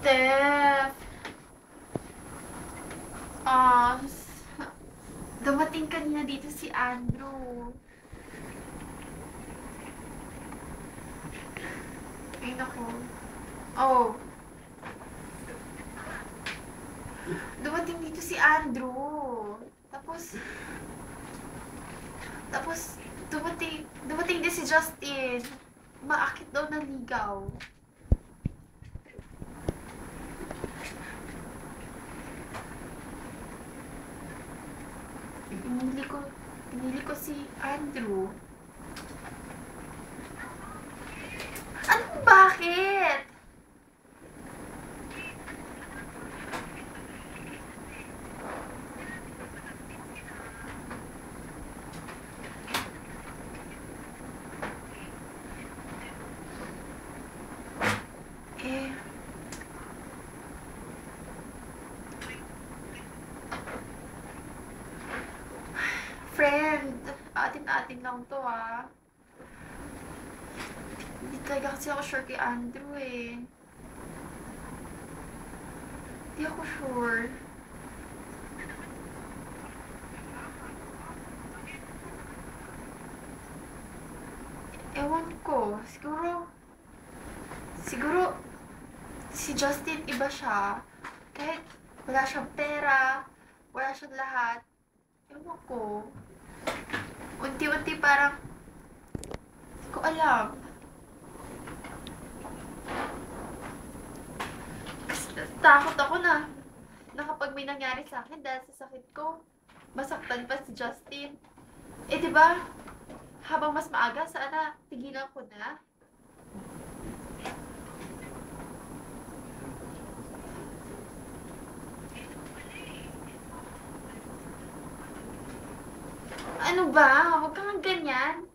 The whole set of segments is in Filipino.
Steph, ah, dumating kanina dito si Andrew. Ay, naku. Oh, dumating dito si Andrew. Tapos, tapos, dumating din si Justin. Maakit daw ng ligaw. Pinili ko si Andrew. Anong bakit? Eh, friend, atin-atin lang to ah. Hindi talaga kasi ako sure kay Andrew eh. Hindi ako sure. Ewan ko. Siguro, si Justin iba siya. Kahit wala siyang pera, wala siyang lahat. Ewan ko. Unti-unti parang, hindi ko alam. Kasi takot ako na kapag may nangyari sa akin dahil sa sakit ko, masaktan pa si Justin. Eh, di ba? Habang mas maaga, sana tigilan ko na. Ano ba? Huwag kang ganyan.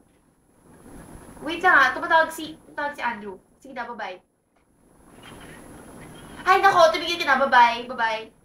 Wait lang ha, tumatawag si Andrew. Sige na, bye-bye. Ay, nako, tumigil ka na, bye-bye, bye-bye.